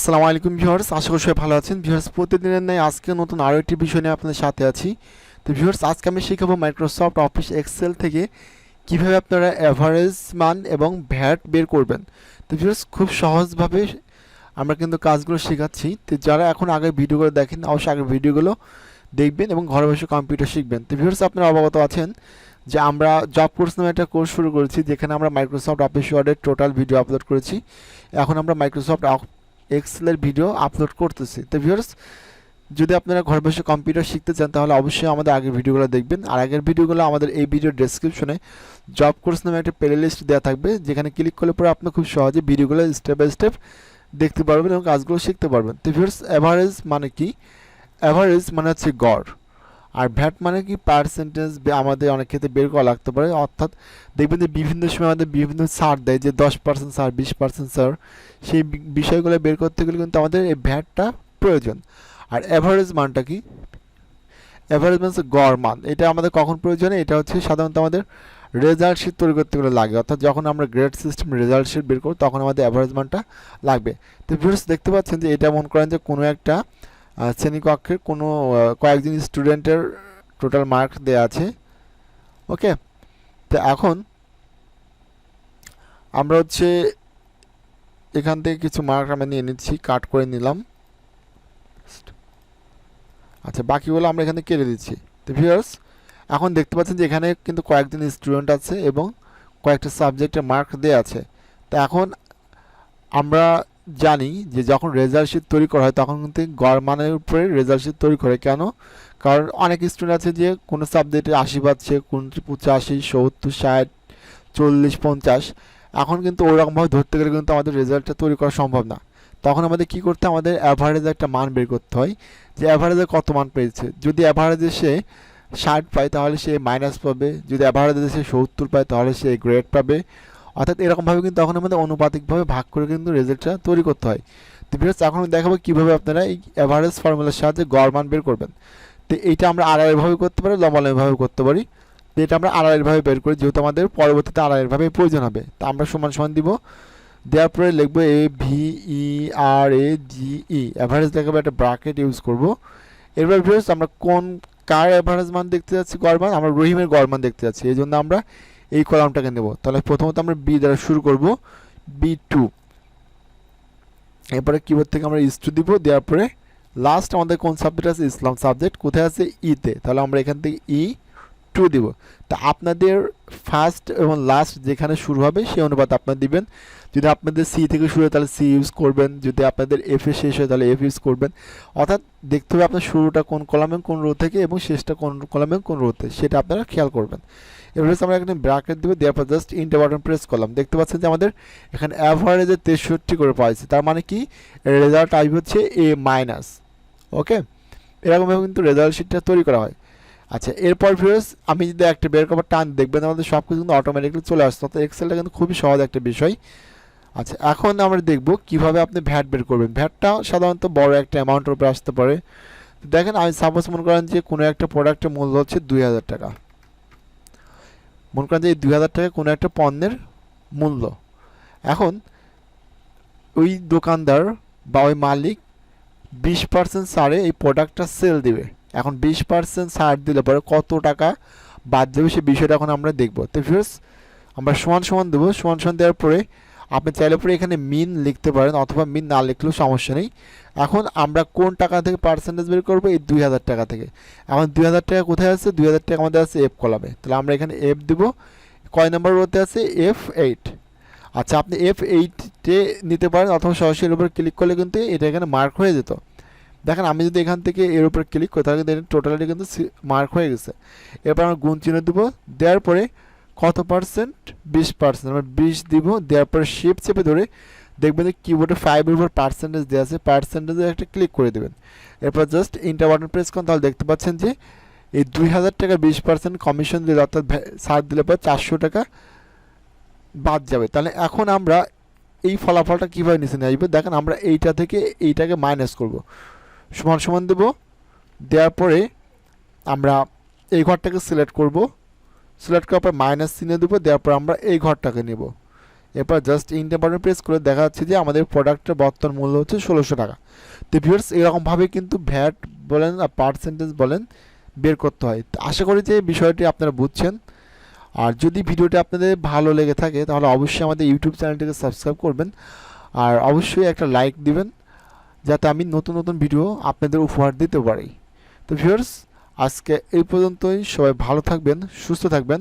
আসসালামু আলাইকুম ভিউয়ার্স, আশা করি সবাই ভালো আছেন। ভিউয়ার্স, প্রতিদিনের ন্যায় আজকে নতুন আরও একটি বিষয় নিয়ে আপনাদের সাথে আছি। তো ভিউয়ার্স, আজকে আমি শেখাবো মাইক্রোসফট অফিস এক্সেল থেকে কিভাবে আপনারা অ্যাভারেজ মান এবং ভ্যাট বের করবেন। তো ভিউয়ার্স, খুব সহজভাবে আমরা কিন্তু কাজগুলো শেখাচ্ছি। তো যারা এখন আগের ভিডিওগুলো দেখেন, অবশ্যই আগের ভিডিওগুলো দেখবেন এবং ঘরে বসে কম্পিউটার শিখবেন। তো ভিউয়ার্স, আপনারা অবগত আছেন যে আমরা জব কোর্স নামে একটা কোর্স শুরু করেছি, যেখানে আমরা মাইক্রোসফট অফিস ওয়ার্ডের টোটাল ভিডিও আপলোড করেছি। এখন আমরা মাইক্রোসফট এক্সেলের ভিডিও আপলোড করতেছি। তো ভিউয়ার্স, যদি আপনারা ঘরে বসে কম্পিউটার শিখতে চান তাহলে অবশ্যই আমাদের আগের ভিডিওগুলো দেখবেন। আর আগের ভিডিওগুলো আমাদের এই ভিডিওর ডেসক্রিপশনে জব কোর্স নামে একটা প্লে লিস্ট দেওয়া থাকবে, যেখানে ক্লিক করলে পরে আপনি খুব সহজে ভিডিওগুলো স্টেপ বাই স্টেপ দেখতে পারবেন এবং কাজগুলো শিখতে পারবেন। তো ভিউয়ার্স, অ্যাভারেজ মানে কি? অ্যাভারেজ মানে হচ্ছে গড়, আর ভ্যাট মানে কি? পার্সেন্টেজ আমাদের অনেক ক্ষেত্রে বের করা লাগতে পারে। অর্থাৎ দেখবেন যে বিভিন্ন সময় আমাদের বিভিন্ন ছাড় দেয়, যে 10% ছাড়, 20% ছাড়। সেই বিষয়গুলো বের করতে গেলে কিন্তু আমাদের এই ভ্যাটটা প্রয়োজন। আর অ্যাভারেজ মানটা কি? অ্যাভারেজ মানে হচ্ছে গড় মান। এটা আমাদের কখন প্রয়োজন? এটা হচ্ছে সাধারণত আমাদের রেজাল্ট শিট তৈরি করতে গেলে লাগে। অর্থাৎ যখন আমরা গ্রেড সিস্টেম রেজাল্ট শিট বের করব তখন আমাদের অ্যাভারেজ মানটা লাগবে। তো ভিউয়ার্স, দেখতে পাচ্ছেন যে এটা মনে করেন যে কোনো একটা শ্রেণীকক্ষের কোনো কয়েকজন স্টুডেন্টের টোটাল মার্ক দেওয়া আছে। ওকে, তো এখন আমরা হচ্ছে এখান থেকে কিছু মার্ক আমরা নিয়ে নিচ্ছি, কাট করে নিলাম। আচ্ছা, বাকিগুলো আমরা এখানে কেটে দিচ্ছি। তো ভিউয়ার্স, এখন দেখতে পাচ্ছেন যে এখানে কিন্তু কয়েকজন স্টুডেন্ট আছে এবং কয়েকটা সাবজেক্টের মার্ক দেওয়া আছে। তো এখন আমরা জানি যে যখন রেজাল্ট শিট তৈরি করা হয় তখন কিন্তু গড় মানের উপরে রেজাল্ট শিট তৈরি করে। কেন? কারণ অনেক স্টুডেন্ট আছে যে কোনো সাবজেক্টে 80 পাচ্ছে, কোনটি 85, 70, 60, 40, 50। এখন কিন্তু ওরকমভাবে ধরতে গেলে কিন্তু আমাদের রেজাল্টটা তৈরি করা সম্ভব না। তখন আমাদের কি করতে হয়? আমাদের অ্যাভারেজ একটা মান বের করতে হয়, যে অ্যাভারেজে কত মান পেয়েছে। যদি অ্যাভারেজে সে 60 পায় তাহলে সে মাইনাস পাবে, যদি অ্যাভারেজে সে 70 পায় তাহলে সে গ্রেড পাবে। অর্থাৎ এরকমভাবে কিন্তু তখন আমাদের অনুপাতিকভাবে ভাগ করে কিন্তু রেজাল্টটা তৈরি করতে হয়। তো ভিউয়ার্স, এখন দেখাবো কীভাবে আপনারা এই অ্যাভারেজ ফর্মুলার সাহায্যে গড় মান বের করবেন। তো এইটা আমরা আড়াআড়িভাবে করতে পারি, লম্বালম্বিভাবে করতে পারি। তো এটা আমরা আড়াআড়িভাবে বের করি, যেহেতু আমাদের পরবর্তীতে আড়াআড়িভাবে প্রয়োজন হবে। তা আমরা সমান সমান দিব, দেওয়ার পরে লিখবো AVERAGE, অ্যাভারেজ দেখাবো, একটা ব্র্যাকেট ইউজ করব। এরপর ভিউয়ার্স, আমরা কার অ্যাভারেজ মান দেখতে যাচ্ছি? গড় মান। আমরা রহিমের গড় মান দেখতে যাচ্ছি, এই জন্য আমরা এই কলামটাকে নেব। তাহলে প্রথমত আমরা বি দ্বারা শুরু করব, B2। এরপরে কিবোর্ড থেকে আমরা ইস টু দিব, দেওয়ার পরে লাস্ট আমাদের কোন সাবজেক্ট আছে? ইসলাম সাবজেক্ট। কোথায় আছে? ইতে। তাহলে আমরা এখান থেকে E2 দিব। তা আপনাদের ফার্স্ট এবং লাস্ট যেখানে শুরু হবে সেই অনুপাত আপনারা দিবেন। যদি আপনাদের সি থেকে শুরু হয় তাহলে সি ইউজ করবেন, যদি আপনাদের এফ এ শেষ হয় তাহলে এফ ইউজ করবেন। অর্থাৎ দেখতে হবে আপনার শুরুটা কোন কলামে কোন রো থেকে এবং শেষটা কোন কলামে কোন রোতে, সেটা আপনারা খেয়াল করবেন। এবারে আমরা এখানে ব্র্যাকেট দেবো, দেওয়ার পর জাস্ট ইন্টার বাটন প্রেস করলাম। দেখতে পাচ্ছেন যে আমাদের এখানে অ্যাভারেজে 63 করে পাইছে। তার মানে কি? রেজাল্ট আসবে হচ্ছে A মাইনাস। ওকে, এরকমভাবে কিন্তু রেজাল্ট শিটটা তৈরি করা হয়। আচ্ছা, এরপর ভিউয়ার্স, আমি যদি একটা বের করার টান দেখবেন আমাদের সব কিছু কিন্তু অটোমেটিকলি চলে আসছে। অর্থাৎ এক্সেলটা কিন্তু খুবই সহজ একটা বিষয়। আচ্ছা, এখন আমরা দেখব কিভাবে আপনি ভ্যাট বের করবেন। ভ্যাটটা সাধারণত বড় একটা অ্যামাউন্টের উপরে আসতে পারে। দেখেন, আমি সাপোজ মনে করেন যে কোনো একটা প্রোডাক্টের মূল্য হচ্ছে 2000 টাকা। মনে করেন যে এই 2000 টাকা কোনো একটা পণ্যের মূল্য। এখন ওই দোকানদার বা ওই মালিক 20% ছাড়ে এই প্রোডাক্টটা সেল দিবে। এখন 20% ছাড় দিলে পরে কত টাকা বাদ যাবে সে বিষয়টা এখন আমরা দেখব। তো ভিউয়ার্স, আমরা সমান সমান দেবো। সমান সমান দেওয়ার পরে আপনি চাইলে পরে এখানে মিন লিখতে পারেন, অথবা মিন না লিখলেও সমস্যা নেই। এখন আমরা কোন টাকা থেকে পার্সেন্টেজ বের করবো? এই 2000 টাকা থেকে। এখন 2000 টাকা কোথায় আছে? 2000 টাকা আমাদের আছে এফ কলামে। তাহলে আমরা এখানে এফ দিব। কয় নম্বর রোতে আছে? F8। আচ্ছা, আপনি F8-এ নিতে পারেন, অথবা সরাসরি এর উপর ক্লিক করলে কিন্তু এটা এখানে মার্ক হয়ে যেত। দেখেন, আমি যদি এখান থেকে এর উপর ক্লিক করি তাহলে কিন্তু টোটালি কিন্তু মার্ক হয়ে গেছে। এরপর আমরা গুণ চিহ্ন দেবো, দেওয়ার পরে কত পার্সেন্ট? 20%। আমরা 20 দিব, দেওয়ার পরে শিফট চেপে ধরে দেখবেন যে কিবোর্ডে 5-এর উপর পার্সেন্টেজ দেওয়া আছে, পার্সেন্টেজে একটা ক্লিক করে দেবেন। এরপর জাস্ট ইন্টার বাটন প্রেস করুন। তাহলে দেখতে পাচ্ছেন যে এই 2000 টাকা 20% কমিশন দিলে, অর্থাৎ ছাড় দিলে পর 400 টাকা বাদ যাবে। তাহলে এখন আমরা এই ফলাফলটা কীভাবে নিচে নিয়ে আসবো? দেখেন, আমরা এইটা থেকে এইটাকে মাইনাস করব, সমান সমান দেব। দেওয়ার পরে আমরা এই ঘরটাকে সিলেক্ট করব, সিলেক্ট করার পর মাইনাস চিহ্ন দেবো, দেওয়ার পর আমরা এই ঘরটাকে নেব। এরপর জাস্ট ইন্টার বাটন প্রেস করে দেখা যাচ্ছে যে আমাদের প্রোডাক্টের বর্তমান মূল্য হচ্ছে 1600 টাকা। তো ভিউয়ার্স এরকমভাবে কিন্তু ভ্যাট বলেন আর পার্সেন্টেজ বলেন বের করতে হয়। তো আশা করি যে বিষয়টি আপনারা বুঝছেন। আর যদি ভিডিওটি আপনাদের ভালো লেগে থাকে তাহলে অবশ্যই আমাদের ইউটিউব চ্যানেলটিকে সাবস্ক্রাইব করবেন আর অবশ্যই একটা লাইক দিবেন যাতে আমি নতুন নতুন ভিডিও আপনাদের উপহার দিতে পারি। তো ভিউয়ার্স আজকে এই পর্যন্তই, সবাই ভালো থাকবেন, সুস্থ থাকবেন।